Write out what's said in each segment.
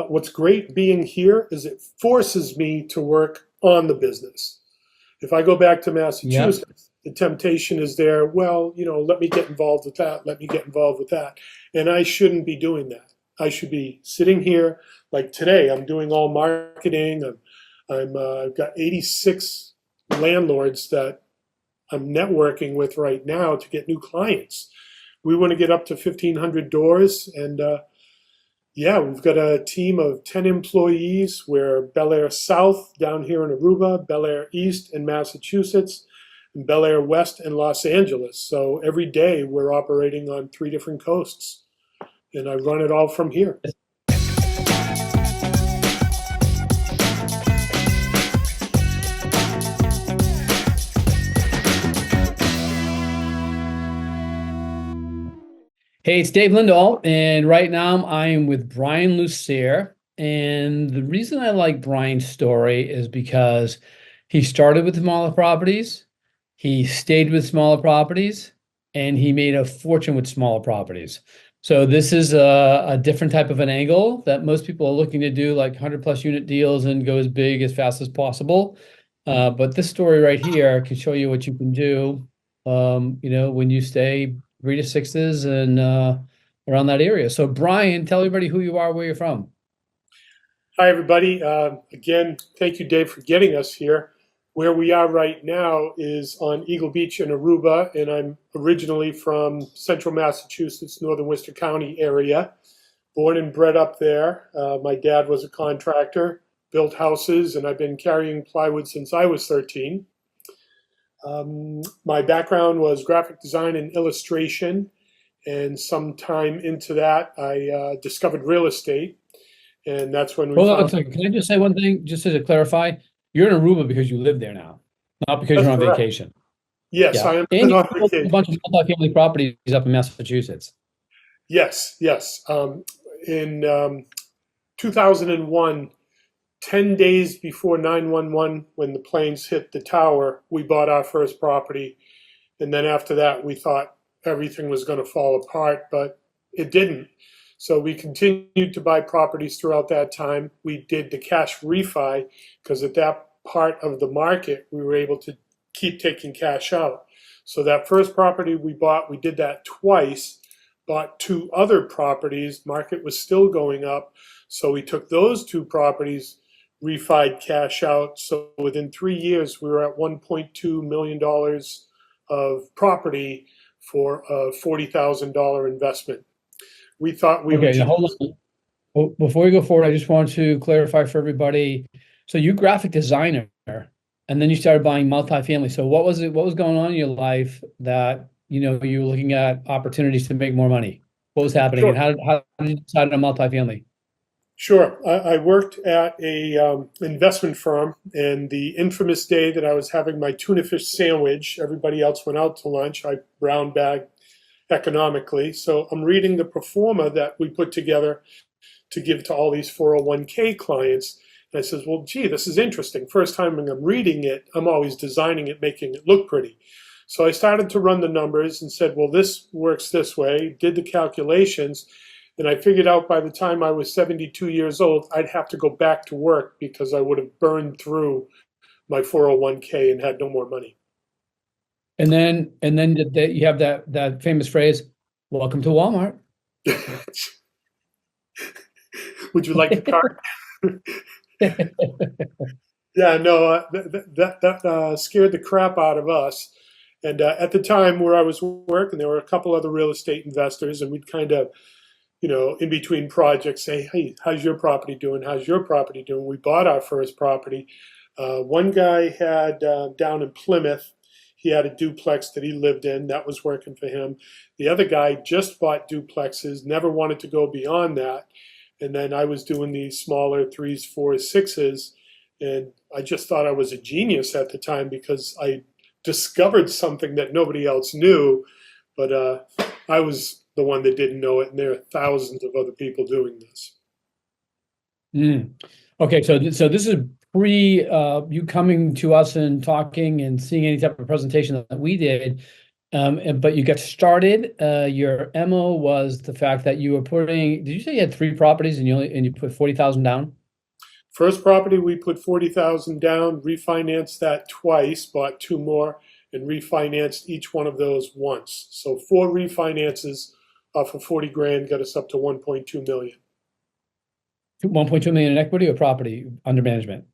what's great being here is it forces me to work on the business. If I go back to Yeah. Massachusetts, the temptation is there, well, let me get involved with that, let me get involved with that. And I shouldn't be doing that. I should be sitting here like today. I'm doing all marketing. I've got 86 landlords that I'm networking with right now to get new clients. We want to get up to 1,500 doors, and yeah, we've got a team of 10 employees. We're Bel Air South down here in Aruba, Bel Air East in Massachusetts, and Bel Air West in Los Angeles. So every day we're operating on 3 different coasts, and I run it all from here. Hey, it's Dave Lindahl, and right now I am with Brian Lucier. And the reason I like Brian's story is because he started with smaller properties, he stayed with smaller properties, and he made a fortune with smaller properties. So this is a different type of an angle that most people are looking to do, like 100+ unit deals and go as big as fast as possible. But this story right here can show you what you can do, when you stay 3 to 6s and around that area. So Brian, tell everybody who you are, where you're from. Hi, everybody. Again, thank you, Dave, for getting us here. Where we are right now is on Eagle Beach in Aruba, and I'm originally from central Massachusetts, northern Worcester County area. Born and bred up there. My dad was a contractor, built houses, and I've been carrying plywood since I was 13. My background was graphic design and illustration, and sometime into that, I discovered real estate, and that's when we Hold on a found. second. Can I just say one thing, just to clarify? You're in Aruba because you live there now, not because That's you're on correct. vacation. Yes, Yeah. I am And you on own a vacation. bunch of multifamily properties up in Massachusetts. Yes, yes. In 2001, 10 days before 911, when the planes hit the tower, we bought our first property. And then after that, we thought everything was going to fall apart, but it didn't. So we continued to buy properties throughout that time. We did the cash refi because at that part of the market, we were able to keep taking cash out. So that first property we bought, we did that twice, bought 2 other properties. Market was still going up. So we took those 2 properties, refied cash out. So within 3 years, we were at $1.2 million of property for a $40,000 investment. We thought we would Okay, now just. hold on. Before we go forward, I just want to clarify for everybody. So you graphic designer, and then you started buying multifamily. So what was it? What was going on in your life that you were looking at opportunities to make more money? What was happening, and Sure, how did you decide on multifamily? sure. I worked at a investment firm, and the infamous day that I was having my tuna fish sandwich, everybody else went out to lunch. I brown bagged economically. So I'm reading the pro forma that we put together to give to all these 401k clients. And I says, well, gee, this is interesting. First time when I'm reading it, I'm always designing it, making it look pretty. So I started to run the numbers and said, well, this works this way, did the calculations. And I figured out by the time I was 72 years old, I'd have to go back to work because I would have burned through my 401k and had no more money. And then you have that famous phrase, "Welcome to Walmart." Would you like the card? Yeah, no, that scared the crap out of us. And at the time where I was working, there were a couple other real estate investors, and we'd kind of, in between projects, say, "Hey, how's your property doing? How's your property doing?" We bought our first property. One guy had down in Plymouth, he had a duplex that he lived in that was working for him. The other guy just bought duplexes, never wanted to go beyond that. And then I was doing these smaller 3s, 4s, 6s. And I just thought I was a genius at the time because I discovered something that nobody else knew. But I was the one that didn't know it. And there are thousands of other people doing this. Mm. Okay, so this is pre you coming to us and talking and seeing any type of presentation that we did. But you got started. Your MO was the fact that you were putting, did you say you had three properties and you put 40,000 down? First property, we put 40,000 down, refinanced that twice, bought two more, and refinanced each one of those once. So four refinances off of 40 grand got us up to 1.2 million. 1.2 million in equity or property under management?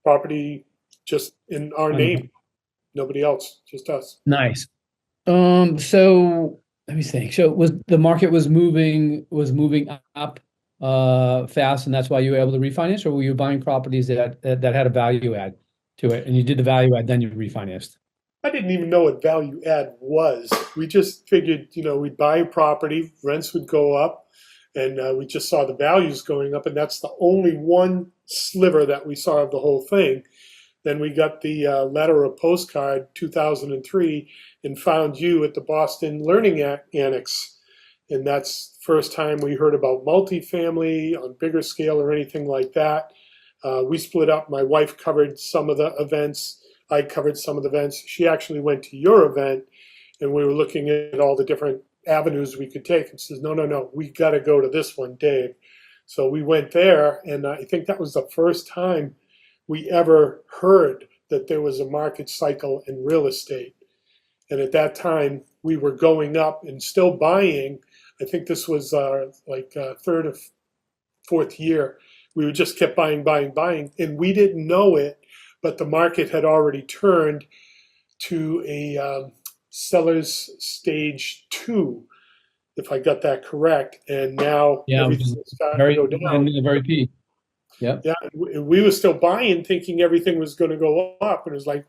Property just in our name, nobody else, just us. Nice. So let me think. So was the market was moving up fast, and that's why you were able to refinance, or were you buying properties that had a value add to it, and you did the value add, then you refinanced? I didn't even know what value add was. We just figured, we'd buy a property, rents would go up, and we just saw the values going up, and that's the only one sliver that we saw of the whole thing. Then we got the letter or postcard, 2003, and found you at the Boston Learning Annex. And that's the first time we heard about multifamily on bigger scale or anything like that. We split up. My wife covered some of the events. I covered some of the events. She actually went to your event, and we were looking at all the different avenues we could take. And says, no, we got to go to this one, Dave. So we went there, and I think that was the first time we ever heard that there was a market cycle in real estate. And at that time, we were going up and still buying. I think this was third or fourth year. We would just kept buying, and we didn't know it, but the market had already turned to a seller's stage 2, if I got that correct. And now everything's starting to go down. Very peak. Yep. Yeah, we were still buying, thinking everything was going to go up, and it was like,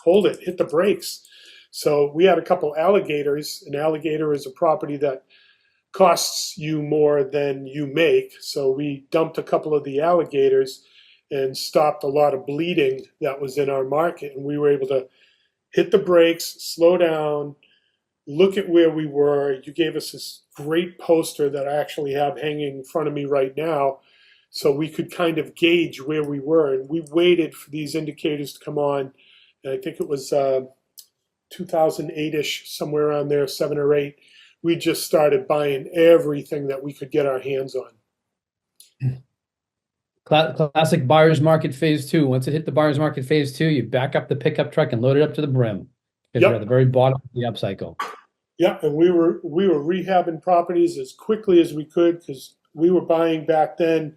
hold it, hit the brakes. So we had a couple alligators. An alligator is a property that costs you more than you make. So we dumped a couple of the alligators and stopped a lot of bleeding that was in our market, and we were able to hit the brakes, slow down, look at where we were. You gave us this great poster that I actually have hanging in front of me right now, so we could kind of gauge where we were. And we waited for these indicators to come on. And I think it was 2008-ish, somewhere around there, 7 or 8. We just started buying everything that we could get our hands on. Classic buyer's market phase 2. Once it hit the buyer's market phase 2, you back up the pickup truck and load it up to the brim. Because you're at the very bottom of the upcycle. Yeah, and we were rehabbing properties as quickly as we could, because we were buying back then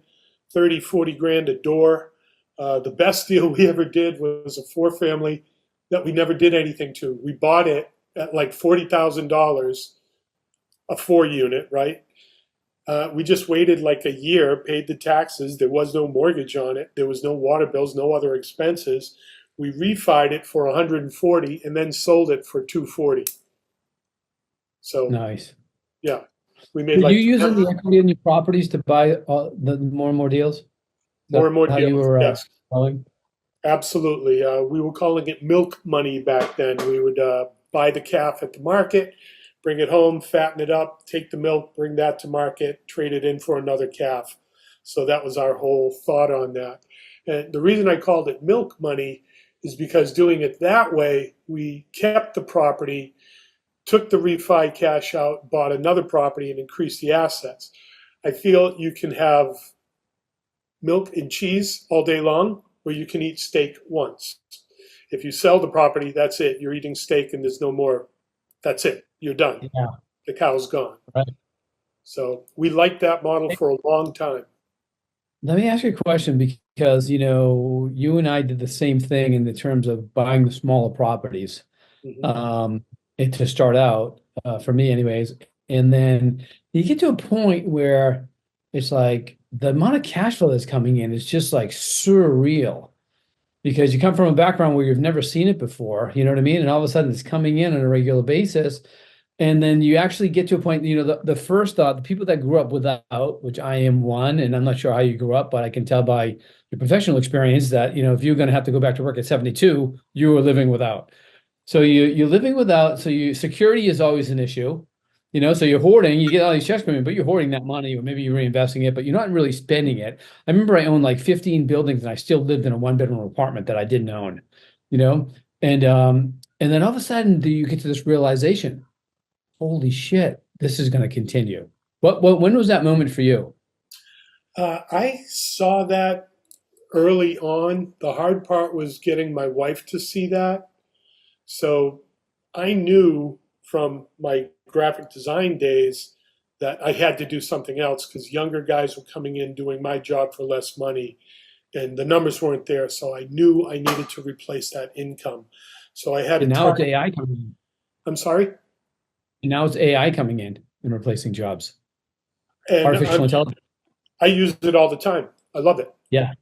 30, 40 grand a door. The best deal we ever did was a 4-family that we never did anything to. We bought it at like $40,000, a 4-unit, right? We just waited like a year, paid the taxes. There was no mortgage on it. There was no water bills, no other expenses. We refied it for 140 and then sold it for 240. So nice. Yeah. We made. Were you using the equity in your properties to buy the more and more deals? More and more deals, you were, yes. Selling? Absolutely. We were calling it milk money back then. We would buy the calf at the market, bring it home, fatten it up, take the milk, bring that to market, trade it in for another calf. So that was our whole thought on that. And the reason I called it milk money is because doing it that way, we kept the property, took the refi cash out, bought another property, and increased the assets. I feel you can have milk and cheese all day long, or you can eat steak once. If you sell the property, that's it. You're eating steak and there's no more. That's it. You're done. Yeah. The cow's gone. Right. So we liked that model for a long time. Let me ask you a question, because, you and I did the same thing in the terms of buying the smaller properties. Mm-hmm. And to start out, for me anyways. And then you get to a point where it's like the amount of cash flow that's coming in is just like surreal, because you come from a background where you've never seen it before, you know what I mean? And all of a sudden it's coming in on a regular basis. And then you actually get to a point, the first thought, the people that grew up without, which I am one, and I'm not sure how you grew up, but I can tell by your professional experience that, if you're going to have to go back to work at 72, you were living without. So you're living without, so security is always an issue, so you're hoarding, you get all these checks coming in, but you're hoarding that money, or maybe you're reinvesting it, but you're not really spending it. I remember I owned like 15 buildings and I still lived in a 1-bedroom apartment that I didn't own, and And then all of a sudden, do you get to this realization, holy shit, this is going to continue. When was that moment for you? I saw that early on. The hard part was getting my wife to see that. So I knew from my graphic design days that I had to do something else because younger guys were coming in doing my job for less money and the numbers weren't there. So I knew I needed to replace that income. So I had a And now it's target. AI coming in. I'm sorry. And now it's AI coming in and replacing jobs. And Artificial intelligence. I use it all the time. I love it. Yeah.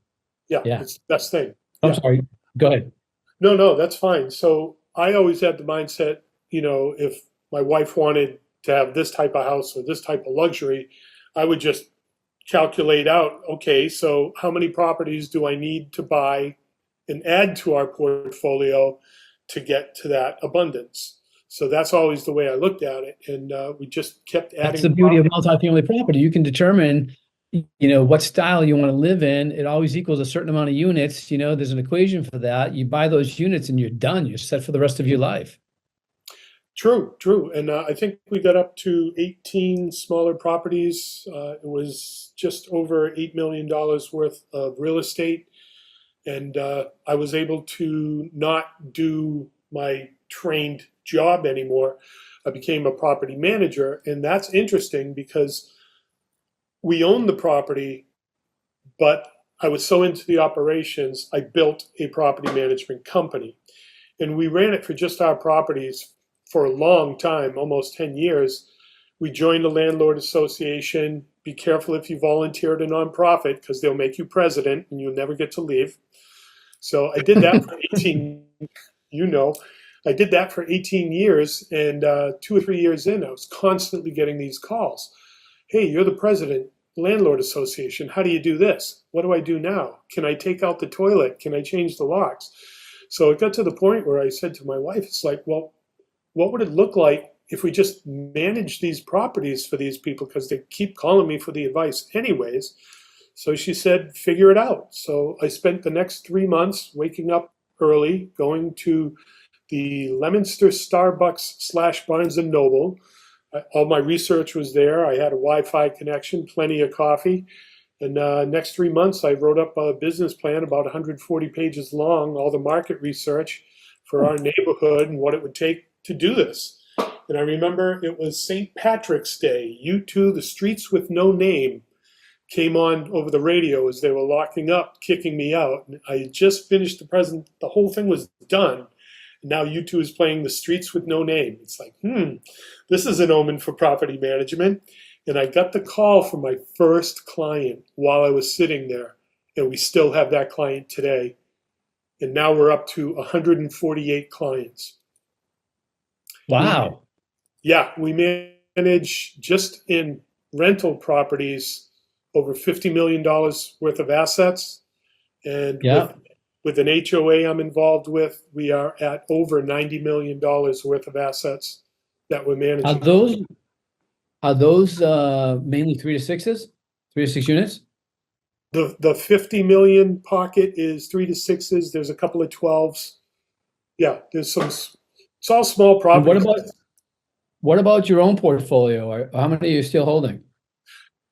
Yeah, Yeah. it's the best thing. I'm Yeah. sorry. Go ahead. No, that's fine. So I always had the mindset, if my wife wanted to have this type of house or this type of luxury, I would just calculate out, okay, so how many properties do I need to buy and add to our portfolio to get to that abundance? So that's always the way I looked at it. And we just kept That's the adding beauty of properties. multifamily property. You can determine, what style you want to live in. It always equals a certain amount of units. There's an equation for that. You buy those units and you're done. You're set for the rest of your life. True. And I think we got up to 18 smaller properties. It was just over $8 million worth of real estate. And I was able to not do my trained job anymore. I became a property manager. And that's interesting because we owned the property, but I was so into the operations, I built a property management company. And we ran it for just our properties for a long time, almost 10 years. We joined the landlord association. Be careful if you volunteer at a nonprofit because they'll make you president and you'll never get to leave. So I did that for 18, you know, I did that for 18 years, and 2 or 3 years in, I was constantly getting these calls. Hey, you're the president, landlord association. How do you do this? What do I do now? Can I take out the toilet? Can I change the locks? So it got to the point where I said to my wife, it's like, well, what would it look like if we just manage these properties for these people? Because they keep calling me for the advice anyways. So she said, figure it out. So I spent the next 3 months waking up early, going to the Leominster Starbucks / Barnes and Noble. All my research was there. I had a Wi-Fi connection, plenty of coffee. And next 3 months, I wrote up a business plan about 140 pages long, all the market research for our neighborhood and what it would take to do this. And I remember it was St. Patrick's Day. U2, The Streets with No Name, came on over the radio as they were locking up, kicking me out. And I had just finished the whole thing was done. And now U2 is playing The Streets with No Name. It's like, this is an omen for property management. And I got the call from my first client while I was sitting there. And we still have that client today. And now we're up to 148 clients. Wow. We manage just in rental properties over $50 million worth of assets. And with an HOA I'm involved with, we are at over $90 million worth of assets that we're managing. Are those mainly 3 to 6s? 3 to 6 units? The 50 million pocket is 3 to 6s. There's a couple of 12s. Yeah, there's some. It's all small And properties. what about your own portfolio? How many are you still holding?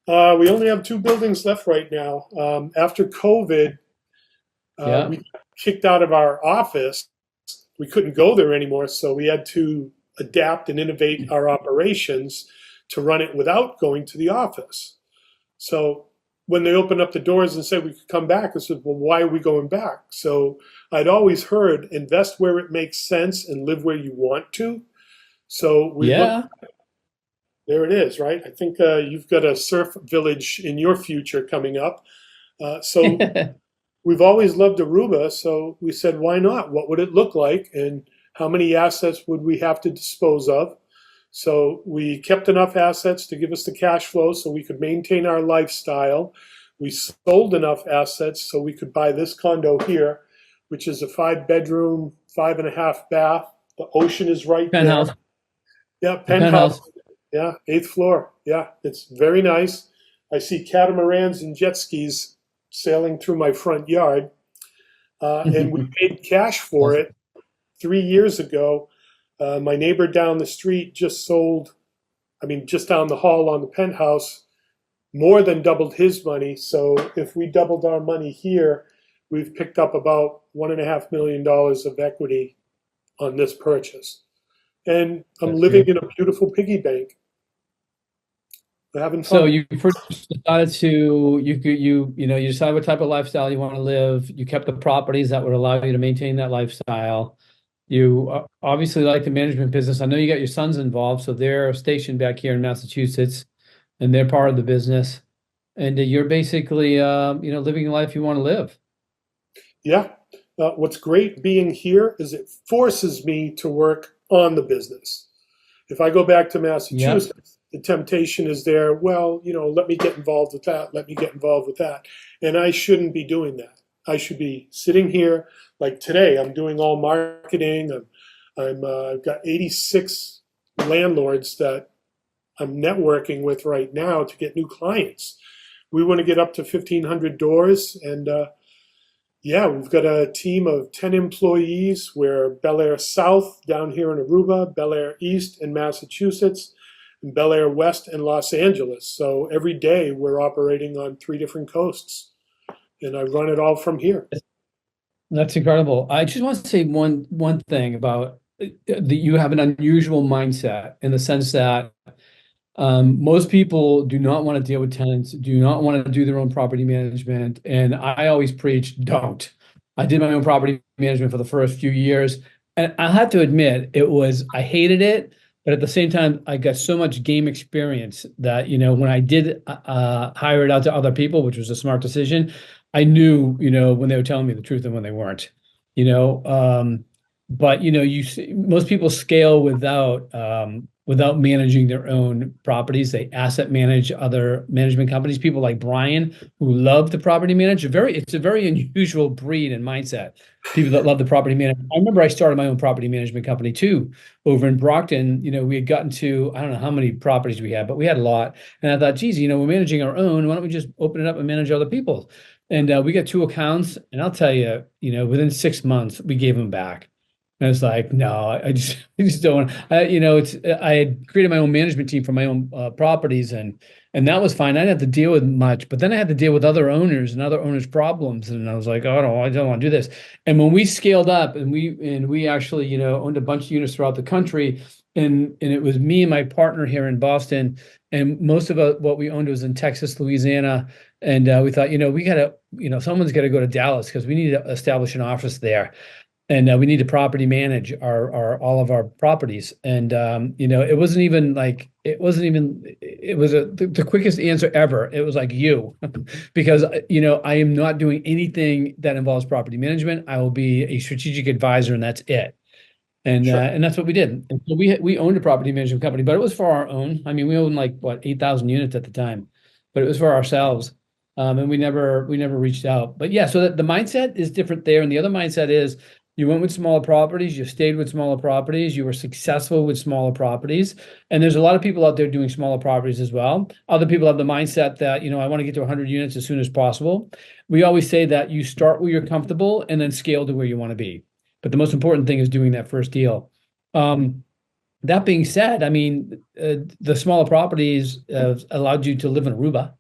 We only have 2 buildings left right now. After COVID, we got kicked out of our office. We couldn't go there anymore, so we had to adapt and innovate our operations to run it without going to the office. So when they opened up the doors and said we could come back, I said, well, why are we going back? So I'd always heard invest where it makes sense and live where you want to. So there it is, right? I think you've got a surf village in your future coming up. So we've always loved Aruba. So we said, why not? What would it look like? And how many assets would we have to dispose of? So we kept enough assets to give us the cash flow so we could maintain our lifestyle. We sold enough assets so we could buy this condo here, which is a 5-bedroom, 5.5 bath. The ocean is right Penthouse. there. Yeah, penthouse. Yeah, 8th floor. Yeah, it's very nice. I see catamarans and jet skis sailing through my front yard. And we paid cash for it 3 years ago, my neighbor down the street just sold, I mean, just down the hall on the penthouse, more than doubled his money. So if we doubled our money here, we've picked up about $1.5 million of equity on this purchase. And I'm That's living good. in a beautiful piggy bank. We're having So fun. you first decided to you decide what type of lifestyle you want to live. You kept the properties that would allow you to maintain that lifestyle. You obviously like the management business. I know you got your sons involved, so they're stationed back here in Massachusetts, and they're part of the business. And you're basically living the life you want to live. Yeah. What's great being here is it forces me to work on the business. If I go back to Yeah. Massachusetts, the temptation is there, well, let me get involved with that, let me get involved with that. And I shouldn't be doing that. I should be sitting here like today. I'm doing all marketing. I've got 86 landlords that I'm networking with right now to get new clients. We want to get up to 1,500 doors, and yeah, we've got a team of 10 employees. We're Bel Air South down here in Aruba, Bel Air East in Massachusetts, and Bel Air West in Los Angeles. So every day we're operating on 3 different coasts, and I run it all from here. That's incredible. I just want to say one thing about that you have an unusual mindset in the sense that most people do not want to deal with tenants, do not want to do their own property management. And I always preach, don't. I did my own property management for the first few years. And I have to admit, I hated it. But at the same time, I got so much game experience that, when I did hire it out to other people, which was a smart decision, I knew, when they were telling me the truth and when they weren't, you know. But you see, most people scale without managing their own properties. They asset manage other management companies. People like Brian, who love the property manage, it's a very unusual breed and mindset. People that love the property management. I remember I started my own property management company too, over in Brockton. We had gotten to, I don't know how many properties we had, but we had a lot. And I thought, geez, we're managing our own. Why don't we just open it up and manage other people's? And we got 2 accounts, and I'll tell you, within 6 months, we gave them back. And it's like, no, I just don't want. I had created my own management team for my own properties, and that was fine. I didn't have to deal with much, but then I had to deal with other owners and other owners' problems, and I was like, oh no, I don't want to do this. And when we scaled up, and we actually, owned a bunch of units throughout the country, and it was me and my partner here in Boston, and most of what we owned was in Texas, Louisiana, and we thought, we gotta, someone's got to go to Dallas because we need to establish an office there. And we need to property manage all of our properties. And it was the quickest answer ever. It was like because I am not doing anything that involves property management. I will be a strategic advisor, and that's it. Sure. And that's what we did. And so we owned a property management company, but it was for our own. I mean, we owned like 8,000 units at the time, but it was for ourselves. And we never reached out. But yeah, so the mindset is different there. And the other mindset is you went with smaller properties, you stayed with smaller properties, you were successful with smaller properties. And there's a lot of people out there doing smaller properties as well. Other people have the mindset that, I want to get to 100 units as soon as possible. We always say that you start where you're comfortable and then scale to where you want to be. But the most important thing is doing that first deal. That being said, I mean, the smaller properties allowed you to live in Aruba,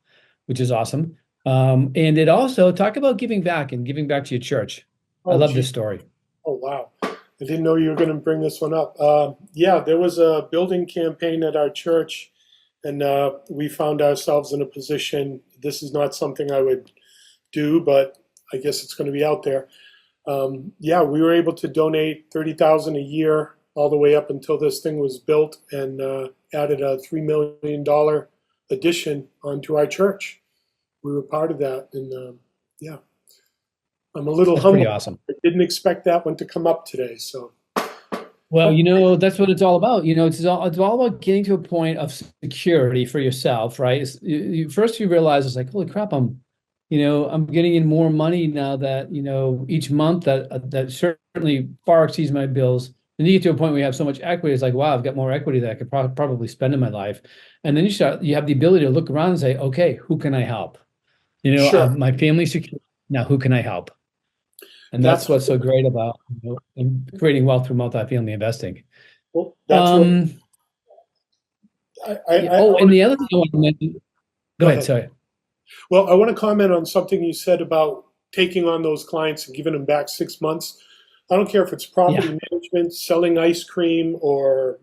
which is awesome. And it also talk about giving back and giving back to your church. I love this story. Oh, wow. I didn't know you were going to bring this one up. Yeah, there was a building campaign at our church, and we found ourselves in a position. This is not something I would do, but I guess it's going to be out there. Yeah, we were able to donate $30,000 a year all the way up until this thing was built, and added a $3 million addition onto our church. We were part of that, and yeah. I'm a little That's pretty humble. awesome. I didn't expect that one to come up today. So, Well, that's what it's all about. It's all about getting to a point of security for yourself, right? First you realize it's like, holy crap, I'm getting in more money now that, each month that certainly far exceeds my bills. And you get to a point where you have so much equity, it's like, wow, I've got more equity that I could probably spend in my life. And then you have the ability to look around and say, okay, who can I help? sure. My family's secure. Now, who can I help? And that's That's what's so great about creating wealth through multifamily investing. well, that's what I Oh, want and to the other thing I want to mention, go go ahead, ahead. sorry. Well, I want to comment on something you said about taking on those clients and giving them back 6 months. I don't care if it's Yeah, property management, selling ice cream, or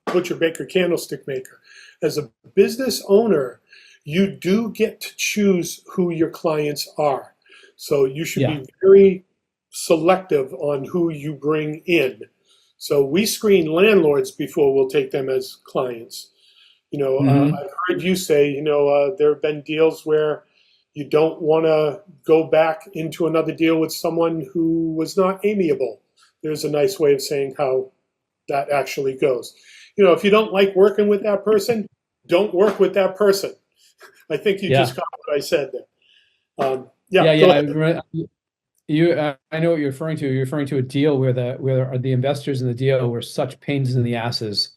butcher, baker, candlestick maker. As a business owner, you do get to choose who your clients are. So you should yeah, be very selective on who you bring in. So we screen landlords before we'll take them as clients. hmm, I've heard you say, there have been deals where you don't want to go back into another deal with someone who was not amiable. There's a nice way of saying how that actually goes. If you don't like working with that person, don't work with that person. I think you just yeah, got what I said there. Yeah, yeah, go yeah. ahead. I know what you're referring to. You're referring to a deal where the investors in the deal were such pains in the asses.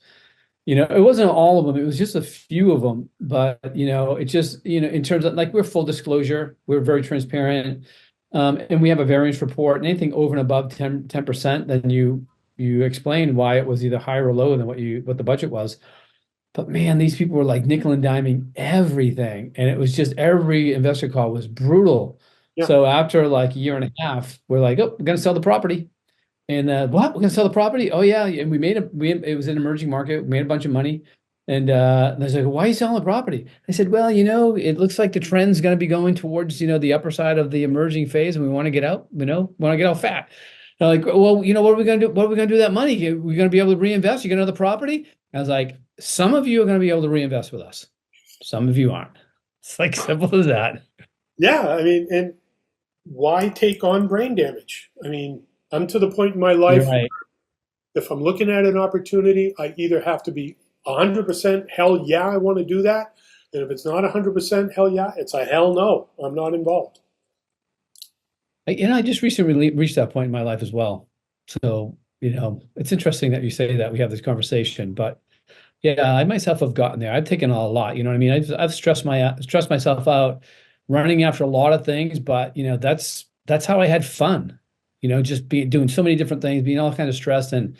It wasn't all of them. It was just a few of them. But it just in terms of like we're full disclosure, we're very transparent, and we have a variance report. And anything over and above 10%, then you explain why it was either higher or lower than what the budget was. But man, these people were like nickel and diming everything. And it was just every investor call was brutal. Yeah, So after like a year and a half, we're like, oh, we're going to sell the property. And what? We're going to sell the property? Oh, yeah. And it was an emerging market. We made a bunch of money. And I was like, why are you selling the property? I said, well, it looks like the trend's going to be going towards, the upper side of the emerging phase. And we want to get out, want to get out fat. They're like, well, what are we going to do? What are we going to do with that money? We're going to be able to reinvest. You get another property? I was like, some of you are going to be able to reinvest with us. Some of you aren't. It's like simple as that. yeah. I mean, and why take on brain damage? I mean, I'm to the point in my life You're right. if I'm looking at an opportunity, I either have to be 100% hell yeah, I want to do that. And if it's not 100% hell yeah, it's a hell no, I'm not involved. I just recently reached that point in my life as well. So, it's interesting that you say that we have this conversation, but yeah, I myself have gotten there. I've taken on a lot, you know what I mean? I've stressed myself out running after a lot of things, but that's how I had fun, just doing so many different things, being all kind of stressed. And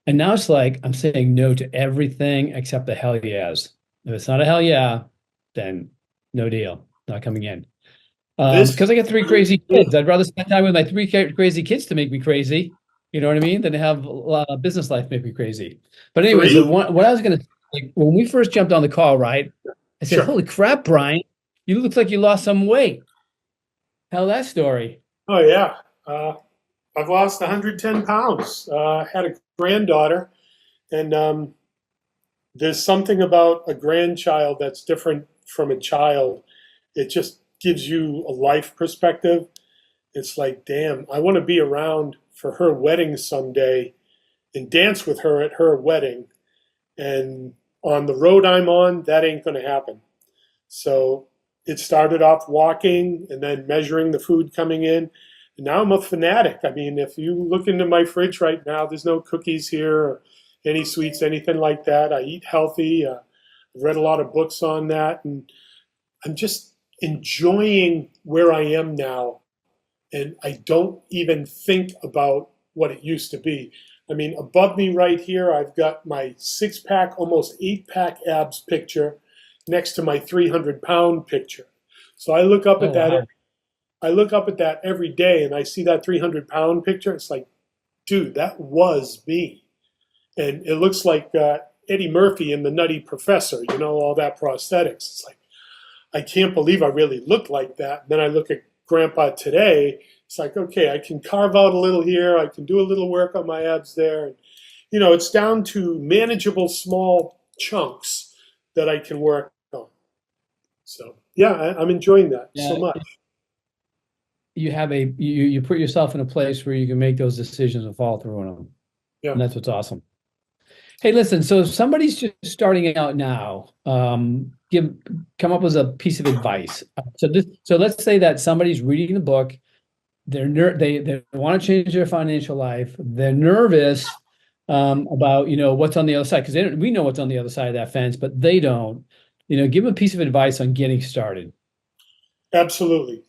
now it's like I'm saying no to everything except the hell yes. If it's not a hell yeah, then no deal, not coming in. This, Because I got three crazy kids. I'd rather spend time with my three crazy kids to make me crazy. You know what I mean? Than to have a business life make me crazy. But anyways, three? what I was gonna like when we first jumped on the call, right? I said, Sure. "Holy crap, Brian! You look like you lost some weight." Tell that story. Oh, yeah. I've lost 110 pounds. Had a granddaughter, and there's something about a grandchild that's different from a child. It just gives you a life perspective. It's like, damn, I want to be around for her wedding someday and dance with her at her wedding. And on the road I'm on, that ain't going to happen. So it started off walking and then measuring the food coming in. And now I'm a fanatic. I mean, if you look into my fridge right now, there's no cookies here or any sweets, anything like that. I eat healthy. I've read a lot of books on that. And I'm just enjoying where I am now. And I don't even think about what it used to be. I mean, above me right here, I've got my 6-pack, almost 8-pack abs picture next to my 300-pound picture. So I look up Oh at that. wow. I look up at that every day, and I see that 300-pound picture. It's like, dude, that was me, and it looks like Eddie Murphy in The Nutty Professor. All that prosthetics. It's like I can't believe I really look like that. And then I look at Grandpa today. It's like, okay, I can carve out a little here. I can do a little work on my abs there. And, it's down to manageable small chunks that I can work on. So, yeah, I'm enjoying that so Yeah, much. you put yourself in a place where you can make those decisions and follow through on them, Yeah. and that's what's awesome. Hey, listen, so if somebody's just starting out now, come up with a piece of advice. So let's say that somebody's reading the book, they want to change their financial life, they're nervous about what's on the other side because we know what's on the other side of that fence, but they don't. Give them a piece of advice on getting started. Absolutely.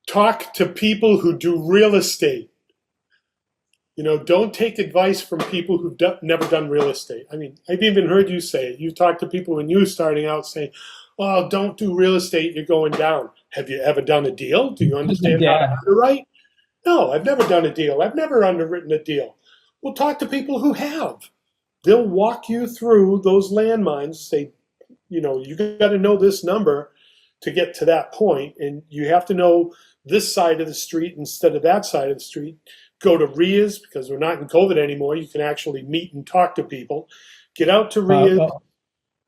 Talk to people who do real estate. Don't take advice from people who've never done real estate. I mean, I've even heard you say it. You talk to people when you were starting out saying, "Oh, don't do real estate. You're going down." Have you ever done a deal? Do you understand how to Yeah. underwrite? No, I've never done a deal. I've never underwritten a deal. Well, talk to people who have. They'll walk you through those landmines, say, you got to know this number to get to that point, and you have to know this side of the street instead of that side of the street. Go to RIAs, because we're not in COVID anymore. You can actually meet and talk to people. Get out to RIAs.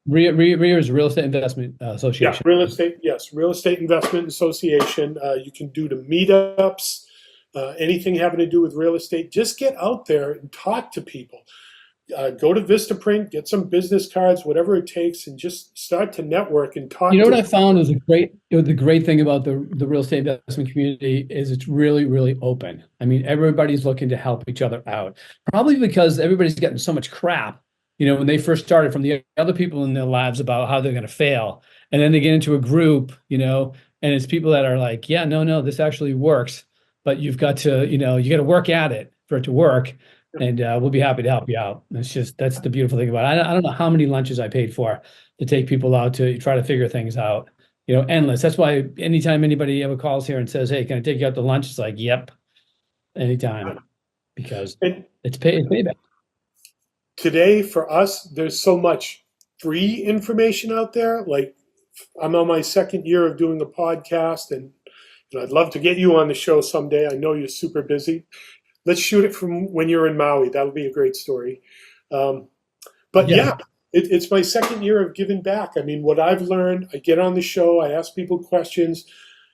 RIA is Real Estate Investment Yeah, Association. real estate. Yes, Real Estate Investment Association. You can do the meetups, anything having to do with real estate. Just get out there and talk to people. Go to Vistaprint, get some business cards, whatever it takes, and just start to network and talk. You know what I found was the great thing about the real estate investment community is it's really, really open. I mean, everybody's looking to help each other out. Probably because everybody's getting so much crap, when they first started from the other people in their lives about how they're going to fail. And then they get into a group, and it's people that are like, yeah, no, this actually works. But you've got to, you got to work at it for it to work. And we'll be happy to help you out. That's the beautiful thing about it. I don't know how many lunches I paid for to take people out to try to figure things out. Endless. That's why anytime anybody ever calls here and says, "Hey, can I take you out to lunch?" It's like, "Yep, anytime," because it's payback. Today, for us, there's so much free information out there. Like, I'm on my second year of doing a podcast, and I'd love to get you on the show someday. I know you're super busy. Let's shoot it from when you're in Maui. That'll be a great story. But yeah, it's my second year of giving back. I mean, what I've learned, I get on the show, I ask people questions.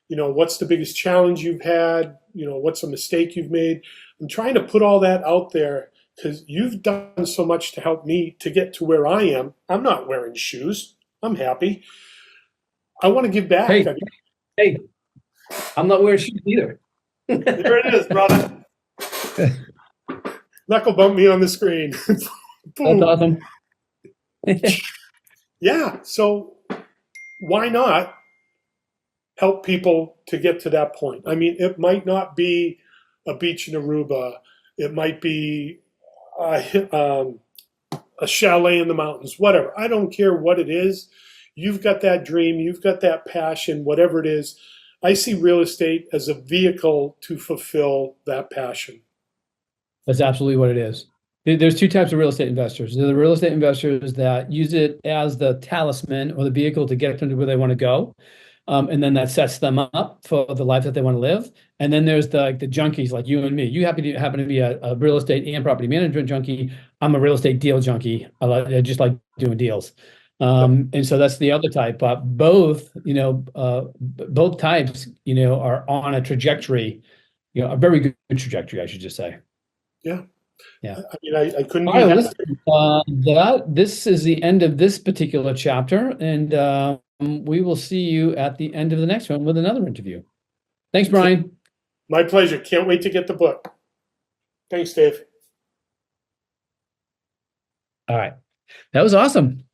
What's the biggest challenge you've had? What's a mistake you've made? I'm trying to put all that out there because you've done so much to help me to get to where I am. I'm not wearing shoes. I'm happy. I want to give back. Hey, I'm not wearing shoes either. There it is, brother. Knuckle bump me on the screen. That's awesome. Yeah, so why not help people to get to that point? I mean, it might not be a beach in Aruba. It might be a chalet in the mountains, whatever. I don't care what it is. You've got that dream. You've got that passion, whatever it is. I see real estate as a vehicle to fulfill that passion. That's absolutely what it is. There's two types of real estate investors. There are the real estate investors that use it as the talisman or the vehicle to get them to where they want to go. And then that sets them up for the life that they want to live. And then there's the junkies like you and me. You happen to be a real estate and property management junkie. I'm a real estate deal junkie. I just like doing deals. And so that's the other type. But both types, are on a trajectory, a very good trajectory, I should just say. Yeah. Yeah. I mean, I couldn't. All right, listen, this is the end of this particular chapter, and we will see you at the end of the next one with another interview. Thanks, Brian. My pleasure. Can't wait to get the book. Thanks, Dave. All right. That was awesome.